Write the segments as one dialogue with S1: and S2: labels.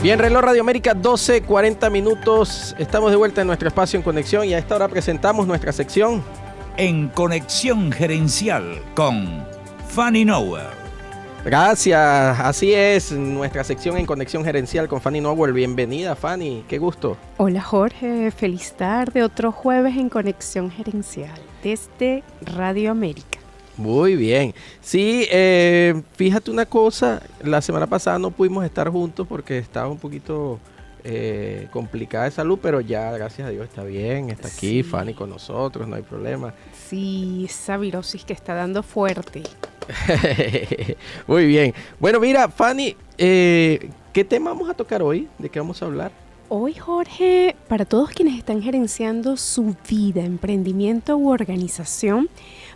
S1: Bien, reloj Radio América, 12:40 minutos. Estamos de vuelta en nuestro espacio En Conexión y a esta hora presentamos nuestra sección
S2: En Conexión Gerencial con Fanny Nowell.
S1: Gracias, así es, nuestra sección En Conexión Gerencial con Fanny Nowell. Bienvenida, Fanny, qué gusto.
S3: Hola Jorge, feliz tarde, otro jueves en Conexión Gerencial desde Radio América.
S1: Muy bien. Sí, fíjate una cosa, la semana pasada no pudimos estar juntos porque estaba un poquito complicada de salud, pero ya, gracias a Dios, está bien, está aquí, sí. Fanny con nosotros, no hay problema.
S3: Sí, esa virosis que está dando fuerte.
S1: Muy bien. Bueno, mira, Fanny, ¿qué tema vamos a tocar hoy? ¿De qué vamos a hablar?
S3: Hoy, Jorge, para todos quienes están gerenciando su vida, emprendimiento u organización,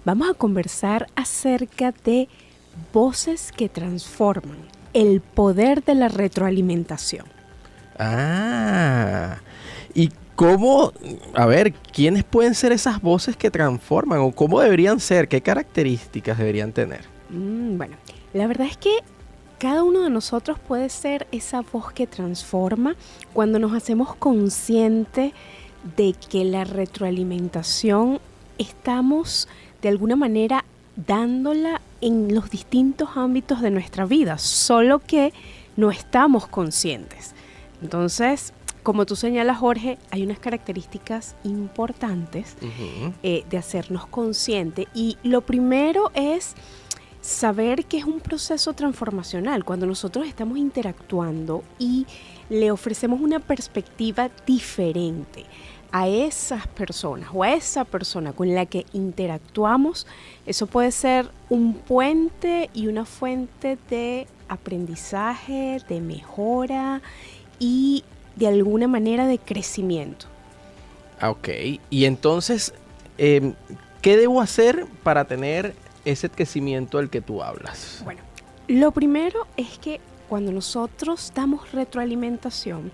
S3: vamos a conversar acerca de voces que transforman, el poder de la retroalimentación.
S1: ¿Y cómo, a ver, quiénes pueden ser esas voces que transforman o cómo deberían ser? ¿Qué características deberían tener?
S3: Bueno, la verdad es que cada uno de nosotros puede ser esa voz que transforma cuando nos hacemos conscientes de que la retroalimentación estamos de alguna manera dándola en los distintos ámbitos de nuestra vida, solo que no estamos conscientes. Entonces, como tú señalas, Jorge, hay unas características importantes de hacernos conscientes. Y lo primero es saber que es un proceso transformacional. Cuando nosotros estamos interactuando y le ofrecemos una perspectiva diferente a esas personas o a esa persona con la que interactuamos, eso puede ser un puente y una fuente de aprendizaje, de mejora y de alguna manera de crecimiento.
S1: Ok, y entonces, ¿qué debo hacer para tener ese crecimiento del que tú hablas?
S3: Bueno, lo primero es que cuando nosotros damos retroalimentación,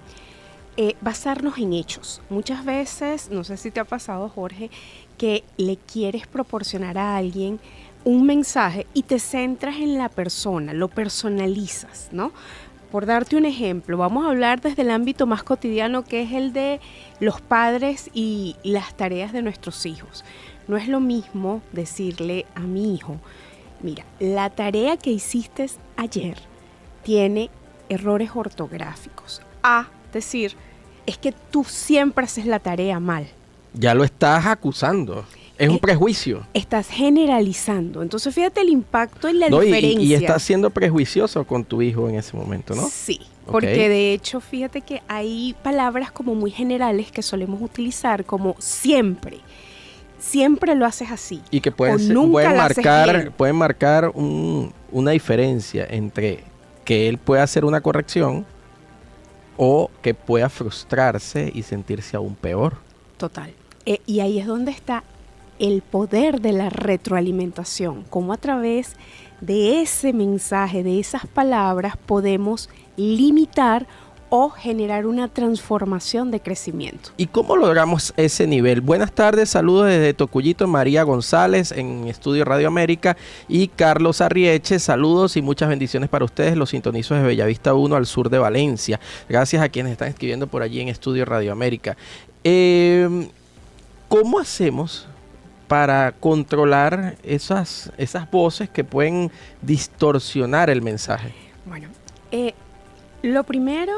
S3: basarnos en hechos. Muchas veces, no sé si te ha pasado, Jorge, que le quieres proporcionar a alguien un mensaje y te centras en la persona, lo personalizas, ¿no? Por darte un ejemplo, vamos a hablar desde el ámbito más cotidiano, que es el de los padres y las tareas de nuestros hijos. No es lo mismo decirle a mi hijo, mira, la tarea que hiciste ayer tiene errores ortográficos. A decir, es que tú siempre haces la tarea mal.
S1: Ya lo estás acusando. Es un prejuicio.
S3: Estás generalizando. Entonces, fíjate el impacto y la diferencia.
S1: Y estás siendo prejuicioso con tu hijo en ese momento, ¿no?
S3: Sí, porque de hecho, fíjate que hay palabras como muy generales que solemos utilizar como siempre. Siempre lo haces así.
S1: Y que pueden marcar una diferencia entre que él pueda hacer una corrección o que pueda frustrarse y sentirse aún peor.
S3: Total. Y ahí es donde está el poder de la retroalimentación, cómo a través de ese mensaje, de esas palabras, podemos limitar o generar una transformación de crecimiento.
S1: ¿Y cómo logramos ese nivel? Buenas tardes, saludos desde Tocuyito, María González en Estudio Radio América y Carlos Arrieche, saludos y muchas bendiciones para ustedes, los sintonizo desde Bellavista 1 al sur de Valencia. Gracias a quienes están escribiendo por allí en Estudio Radio América. ¿Cómo hacemos para controlar esas voces que pueden distorsionar el mensaje?
S3: Bueno, lo primero,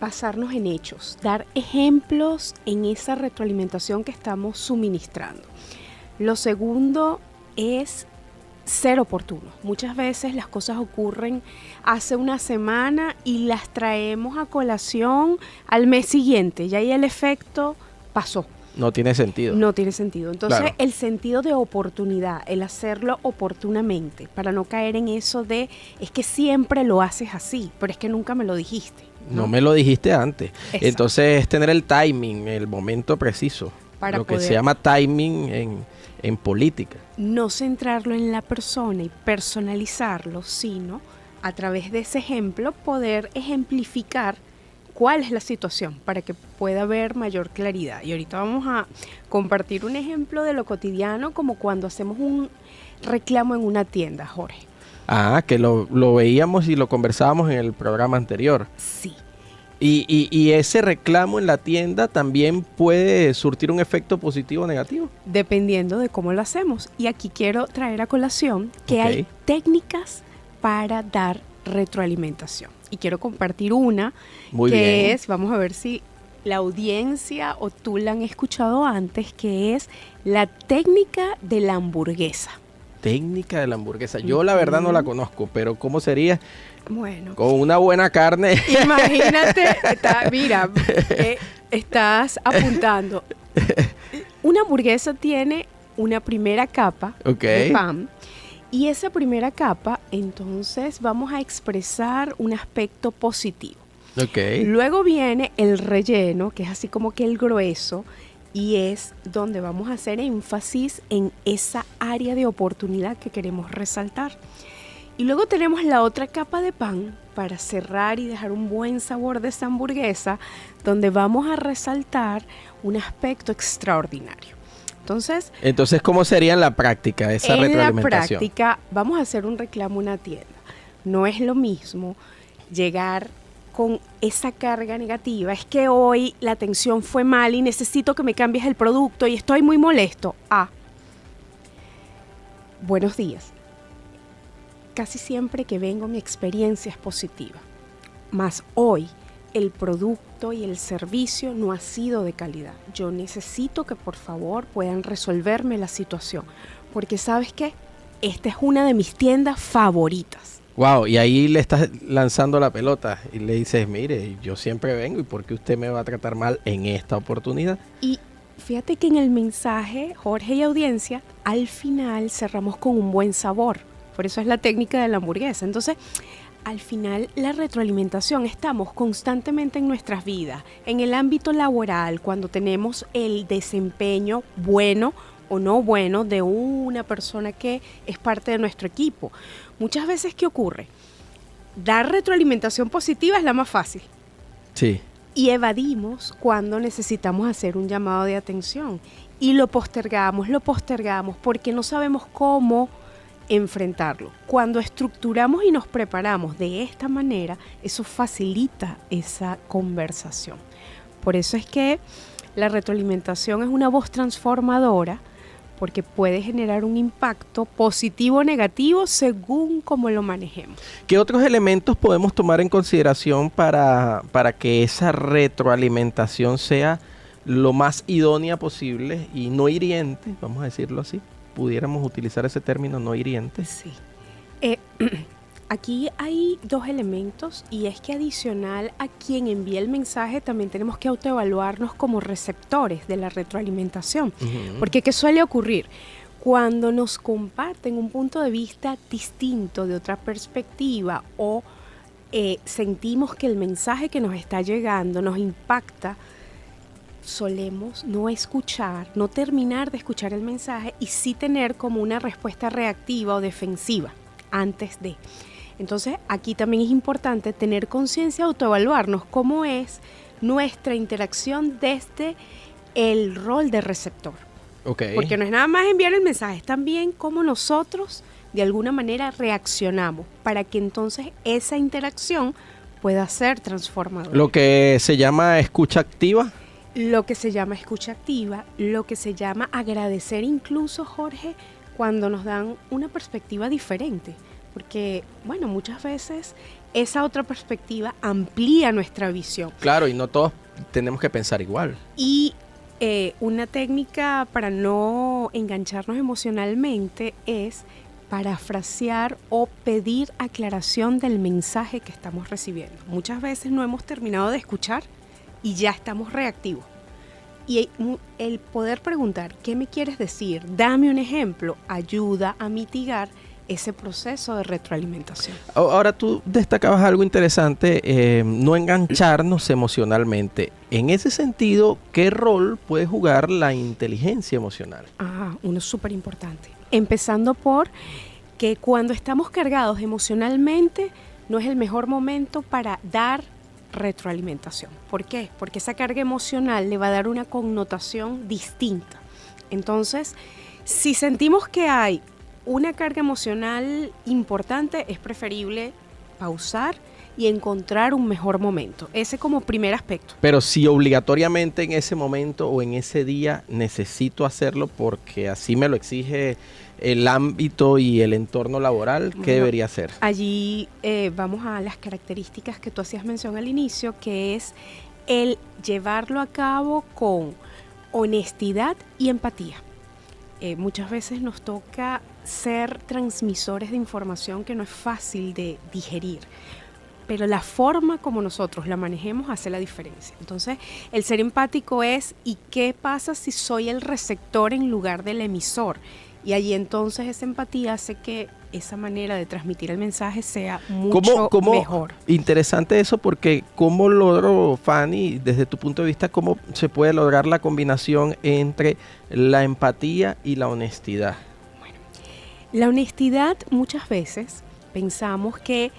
S3: basarnos en hechos, dar ejemplos en esa retroalimentación que estamos suministrando. Lo segundo es ser oportuno. Muchas veces las cosas ocurren hace una semana y las traemos a colación al mes siguiente, y ahí el efecto pasó.
S1: No tiene sentido.
S3: No tiene sentido. Entonces,
S1: claro,
S3: el sentido de oportunidad, el hacerlo oportunamente, para no caer en eso de, es que siempre lo haces así, pero es que nunca me lo dijiste.
S1: No me lo dijiste antes.
S3: Exacto.
S1: Entonces, es tener el timing, el momento preciso.
S3: Para
S1: lo que se llama timing en política.
S3: No centrarlo en la persona y personalizarlo, sino a través de ese ejemplo poder ejemplificar cuál es la situación para que pueda haber mayor claridad. Y ahorita vamos a compartir un ejemplo de lo cotidiano, como cuando hacemos un reclamo en una tienda, Jorge.
S1: Ah, que lo veíamos y lo conversábamos en el programa anterior.
S3: Sí.
S1: Y ese reclamo en la tienda también puede surtir un efecto positivo o negativo.
S3: Dependiendo de cómo lo hacemos. Y aquí quiero traer a colación que
S1: Ok.
S3: hay técnicas para dar retroalimentación. Y quiero compartir una
S1: Muy
S3: que
S1: bien.
S3: es, vamos a ver si la audiencia o tú la han escuchado antes, que es la técnica de la hamburguesa.
S1: Técnica de la hamburguesa. Yo la verdad no la conozco, pero ¿cómo sería?
S3: Bueno,
S1: Con una buena carne.
S3: imagínate, mira, estás apuntando. Una hamburguesa tiene una primera capa
S1: Ok.
S3: de pan y esa primera capa, entonces vamos a expresar un aspecto positivo.
S1: Ok.
S3: Luego viene el relleno, que es así como que el grueso, y es donde vamos a hacer énfasis en esa área de oportunidad que queremos resaltar. Y luego tenemos la otra capa de pan para cerrar y dejar un buen sabor de esa hamburguesa, donde vamos a resaltar un aspecto extraordinario.
S1: Entonces, ¿cómo sería en la práctica esa
S3: en la
S1: retroalimentación?
S3: práctica vamos a hacer un reclamo a una tienda. No es lo mismo llegar con esa carga negativa. Es que hoy la atención fue mal y necesito que me cambies el producto y estoy muy molesto. Buenos días. Casi siempre que vengo mi experiencia es positiva. Mas hoy el producto y el servicio no ha sido de calidad. Yo necesito que por favor puedan resolverme la situación. Porque ¿sabes qué? Esta es una de mis tiendas favoritas.
S1: Wow, y ahí le estás lanzando la pelota y le dices, mire, yo siempre vengo y ¿por qué usted me va a tratar mal en esta oportunidad?
S3: Y fíjate que en el mensaje, Jorge y audiencia, al final cerramos con un buen sabor. Por eso es la técnica de la hamburguesa. Entonces, al final, la retroalimentación, estamos constantemente en nuestras vidas, en el ámbito laboral, cuando tenemos el desempeño bueno o no bueno de una persona que es parte de nuestro equipo. Muchas veces, ¿qué ocurre? Dar retroalimentación positiva es la más fácil.
S1: Sí.
S3: Y evadimos cuando necesitamos hacer un llamado de atención. Y lo postergamos porque no sabemos cómo enfrentarlo. Cuando estructuramos y nos preparamos de esta manera, eso facilita esa conversación. Por eso es que la retroalimentación es una voz transformadora, porque puede generar un impacto positivo o negativo según cómo lo manejemos.
S1: ¿Qué otros elementos podemos tomar en consideración para que esa retroalimentación sea lo más idónea posible y no hiriente, vamos a decirlo así? Pudiéramos utilizar ese término, no hiriente.
S3: Sí. Aquí hay dos elementos, y es que adicional a quien envía el mensaje también tenemos que autoevaluarnos como receptores de la retroalimentación. Porque ¿qué suele ocurrir? Cuando nos comparten un punto de vista distinto, de otra perspectiva, o sentimos que el mensaje que nos está llegando nos impacta, solemos no escuchar, no terminar de escuchar el mensaje y sí tener como una respuesta reactiva o defensiva antes de. Entonces, aquí también es importante tener conciencia, autoevaluarnos cómo es nuestra interacción desde el rol de receptor.
S1: Okay.
S3: Porque no es nada más enviar el mensaje, es también cómo nosotros de alguna manera reaccionamos para que entonces esa interacción pueda ser transformadora.
S1: Lo que se llama escucha activa.
S3: Lo que se llama escucha activa, lo que se llama agradecer incluso, Jorge, cuando nos dan una perspectiva diferente. Porque, bueno, muchas veces esa otra perspectiva amplía nuestra visión.
S1: Claro, y no todos tenemos que pensar igual.
S3: Y una técnica para no engancharnos emocionalmente es parafrasear o pedir aclaración del mensaje que estamos recibiendo. Muchas veces no hemos terminado de escuchar y ya estamos reactivos. Y el poder preguntar, ¿qué me quieres decir? Dame un ejemplo, ayuda a mitigar ese proceso de retroalimentación.
S1: Ahora tú destacabas algo interesante, no engancharnos emocionalmente. En ese sentido, ¿qué rol puede jugar la inteligencia emocional?
S3: Uno súper importante. Empezando por que cuando estamos cargados emocionalmente, no es el mejor momento para dar retroalimentación. ¿Por qué? Porque esa carga emocional le va a dar una connotación distinta. Entonces, si sentimos que hay una carga emocional importante, es preferible pausar y encontrar un mejor momento. Ese como primer aspecto.
S1: Pero si obligatoriamente en ese momento o en ese día necesito hacerlo porque así me lo exige el ámbito y el entorno laboral, ¿qué debería hacer?
S3: Allí vamos a las características que tú hacías mención al inicio, que es el llevarlo a cabo con honestidad y empatía. Muchas veces nos toca ser transmisores de información que no es fácil de digerir, pero la forma como nosotros la manejemos hace la diferencia. Entonces, el ser empático es, ¿y qué pasa si soy el receptor en lugar del emisor? Y allí entonces esa empatía hace que esa manera de transmitir el mensaje sea mucho mejor.
S1: Interesante eso, porque ¿cómo logro, Fanny, desde tu punto de vista, cómo se puede lograr la combinación entre la empatía y la honestidad?
S3: Bueno, la honestidad muchas veces pensamos que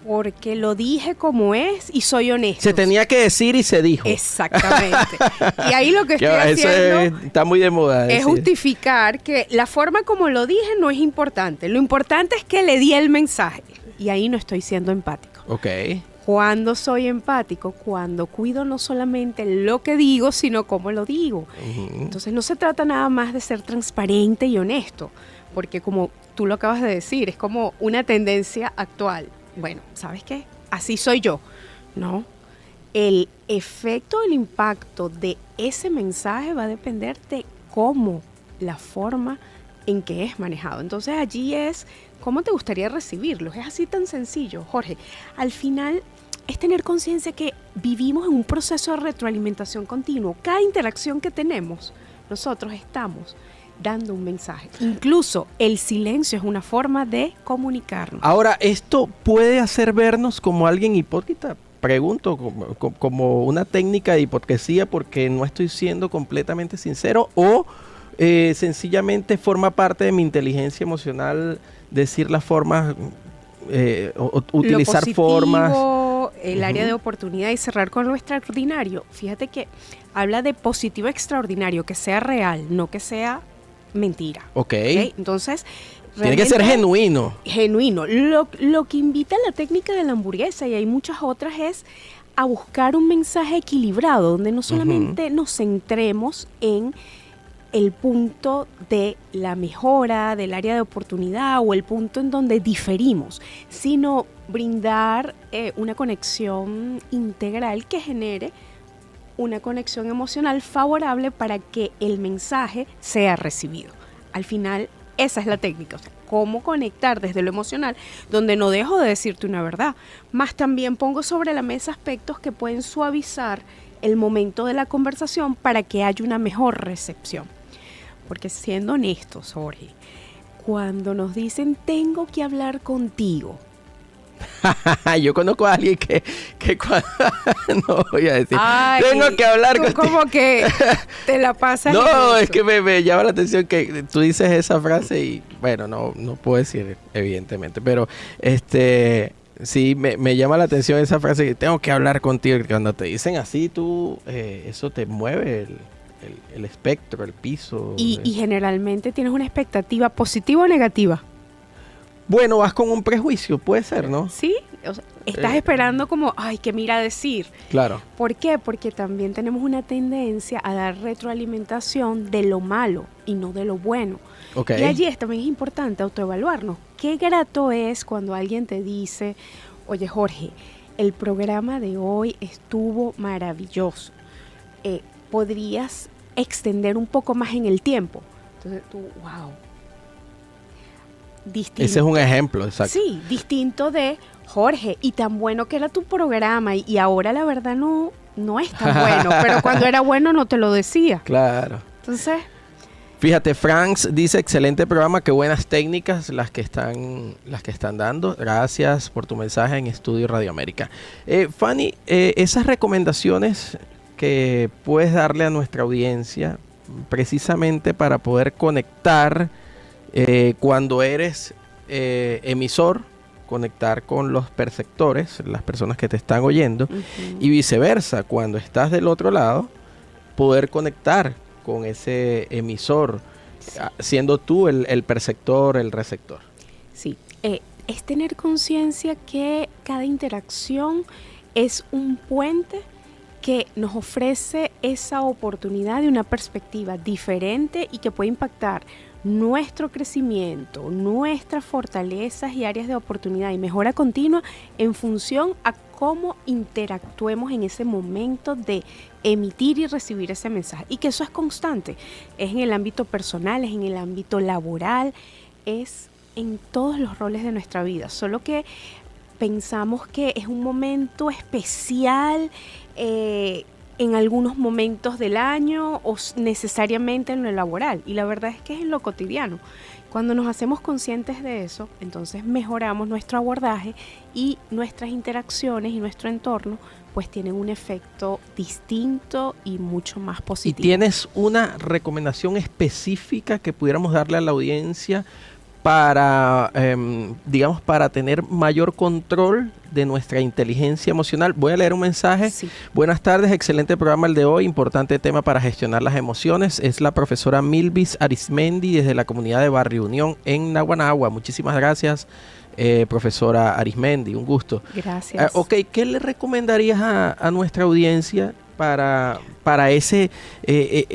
S3: porque lo dije como es y soy honesto.
S1: Se tenía que decir y se dijo.
S3: Exactamente. Y ahí lo que estoy haciendo
S1: está muy de moda.
S3: Es justificar que la forma como lo dije no es importante. Lo importante es que le di el mensaje. Y ahí no estoy siendo empático.
S1: Ok.
S3: Cuando soy empático, cuando cuido no solamente lo que digo, sino cómo lo digo. Entonces no se trata nada más de ser transparente y honesto, porque como tú lo acabas de decir, es como una tendencia actual. Bueno, ¿sabes qué? Así soy yo, ¿no? El efecto, el impacto de ese mensaje va a depender de cómo, la forma en que es manejado. Entonces allí es, ¿cómo te gustaría recibirlo? Es así tan sencillo, Jorge. Al final es tener conciencia que vivimos en un proceso de retroalimentación continuo. Cada interacción que tenemos, nosotros estamos dando un mensaje. Incluso el silencio es una forma de comunicarnos.
S1: Ahora, ¿esto puede hacer vernos como alguien hipócrita? Pregunto, como una técnica de hipocresía porque no estoy siendo completamente sincero, o sencillamente forma parte de mi inteligencia emocional decir las formas, utilizar
S3: lo positivo,
S1: formas.
S3: El área de oportunidad y cerrar con lo extraordinario. Fíjate que habla de positivo extraordinario, que sea real, no que sea mentira.
S1: Ok.
S3: Entonces,
S1: tiene que ser genuino.
S3: Genuino. Lo que invita la técnica de la hamburguesa, y hay muchas otras, es a buscar un mensaje equilibrado, donde no solamente nos centremos en el punto de la mejora del área de oportunidad o el punto en donde diferimos, sino brindar una conexión integral que genere una conexión emocional favorable para que el mensaje sea recibido. Al final, esa es la técnica, o sea, cómo conectar desde lo emocional, donde no dejo de decirte una verdad, más también pongo sobre la mesa aspectos que pueden suavizar el momento de la conversación para que haya una mejor recepción. Porque siendo honestos, Jorge, cuando nos dicen tengo que hablar contigo,
S1: yo conozco a alguien que no voy a decir,
S3: ay,
S1: tengo que hablar
S3: tú
S1: contigo.
S3: como que te la pasas.
S1: No, es que me llama la atención que tú dices esa frase y bueno, no puedo decir evidentemente, pero sí me llama la atención esa frase que tengo que hablar contigo. Cuando te dicen así, tú eso te mueve el espectro, el piso.
S3: Y generalmente tienes una expectativa positiva o negativa.
S1: Bueno, vas con un prejuicio, puede ser, ¿no?
S3: Sí, o sea, estás esperando como, ay, ¿qué me irá a decir?
S1: Claro.
S3: ¿Por qué? Porque también tenemos una tendencia a dar retroalimentación de lo malo y no de lo bueno.
S1: Okay.
S3: Y allí también es importante autoevaluarnos. Qué grato es cuando alguien te dice, oye, Jorge, el programa de hoy estuvo maravilloso. ¿Podrías extender un poco más en el tiempo? Entonces tú, wow. Distinto.
S1: Ese es un ejemplo, exacto.
S3: Sí, distinto de Jorge, y tan bueno que era tu programa, y ahora la verdad no es tan bueno, pero cuando era bueno no te lo decía.
S1: Claro.
S3: Entonces,
S1: fíjate, Franks dice, excelente programa, qué buenas técnicas las que están dando. Gracias por tu mensaje en Estudio Radio América. Fanny, esas recomendaciones que puedes darle a nuestra audiencia precisamente para poder conectar cuando eres emisor, conectar con los perceptores, las personas que te están oyendo, y viceversa, cuando estás del otro lado, poder conectar con ese emisor. siendo tú el perceptor, el receptor.
S3: Sí, es tener conciencia que cada interacción es un puente que nos ofrece esa oportunidad de una perspectiva diferente y que puede impactar nuestro crecimiento, nuestras fortalezas y áreas de oportunidad y mejora continua en función a cómo interactuemos en ese momento de emitir y recibir ese mensaje. Y que eso es constante, es en el ámbito personal, es en el ámbito laboral, es en todos los roles de nuestra vida, solo que pensamos que es un momento especial en algunos momentos del año o necesariamente en lo laboral, y la verdad es que es en lo cotidiano. Cuando nos hacemos conscientes de eso, entonces mejoramos nuestro abordaje y nuestras interacciones y nuestro entorno pues tienen un efecto distinto y mucho más positivo.
S1: ¿Y tienes una recomendación específica que pudiéramos darle a la audiencia para, digamos, para tener mayor control de nuestra inteligencia emocional? Voy a leer un mensaje.
S3: Sí.
S1: Buenas tardes, excelente programa el de hoy, importante tema para gestionar las emociones. Es la profesora Milvis Arismendi desde la comunidad de Barrio Unión en Naguanagua. Muchísimas gracias, profesora Arismendi, un gusto.
S3: Gracias.
S1: Ok, ¿qué le recomendarías a nuestra audiencia para ese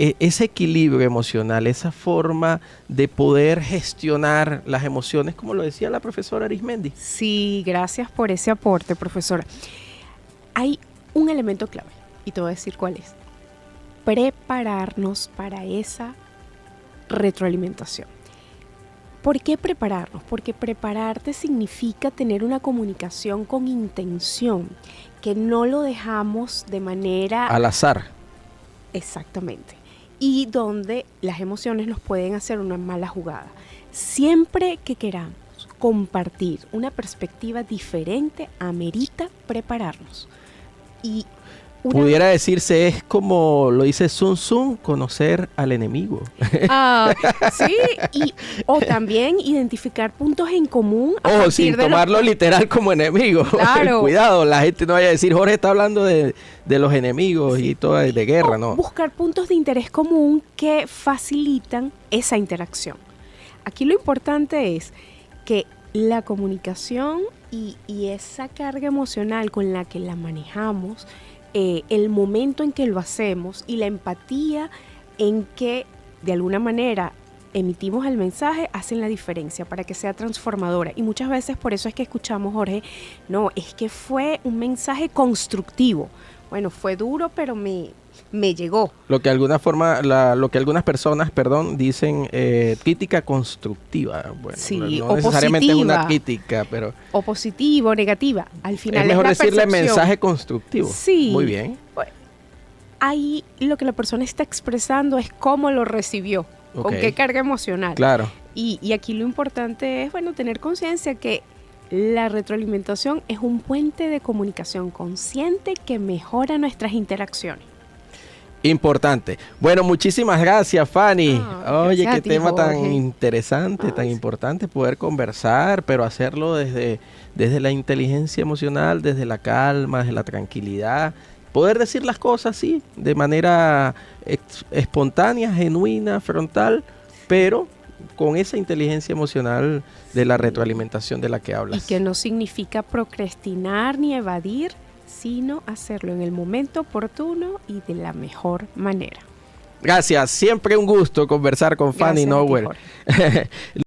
S1: equilibrio emocional, esa forma de poder gestionar las emociones, como lo decía la profesora Arismendi?
S3: Sí, gracias por ese aporte, profesora. Hay un elemento clave y te voy a decir cuál es. Prepararnos para esa retroalimentación. ¿Por qué prepararnos? Porque prepararte significa tener una comunicación con intención, que no lo dejamos de manera
S1: al azar.
S3: Exactamente. Y donde las emociones nos pueden hacer una mala jugada. Siempre que queramos compartir una perspectiva diferente, amerita prepararnos. Y
S1: pudiera decirse, es como lo dice Sun Tzu, conocer al enemigo.
S3: Sí, o también identificar puntos en común.
S1: Sin tomarlo literal como enemigo.
S3: Claro.
S1: Cuidado, la gente no vaya a decir, Jorge está hablando de los enemigos, sí, y todo de guerra, ¿no?
S3: Buscar puntos de interés común que facilitan esa interacción. Aquí lo importante es que la comunicación y esa carga emocional con la que la manejamos, el momento en que lo hacemos y la empatía en que de alguna manera emitimos el mensaje hacen la diferencia para que sea transformadora. Y muchas veces por eso es que escuchamos, Jorge, no, es que fue un mensaje constructivo. Bueno, fue duro, pero me llegó.
S1: Lo que algunas personas, dicen crítica constructiva. Bueno,
S3: sí,
S1: no necesariamente positiva, es una crítica, pero...
S3: O positiva o negativa. Al final
S1: es mejor decirle mensaje constructivo.
S3: Sí.
S1: Muy bien.
S3: Ahí lo que la persona está expresando es cómo lo recibió, con qué carga emocional.
S1: Claro.
S3: Y aquí lo importante es, tener conciencia que la retroalimentación es un puente de comunicación consciente que mejora nuestras interacciones.
S1: Importante. Bueno, muchísimas gracias, Fanny. Oye, qué tema
S3: Jorge.
S1: tan interesante, tan importante poder conversar, pero hacerlo desde la inteligencia emocional, desde la calma, desde la tranquilidad. Poder decir las cosas, sí, de manera espontánea, genuina, frontal, pero con esa inteligencia emocional de la retroalimentación de la que hablas.
S3: Y que no significa procrastinar ni evadir, sino hacerlo en el momento oportuno y de la mejor manera.
S1: Gracias, siempre un gusto conversar con Fanny Nowell.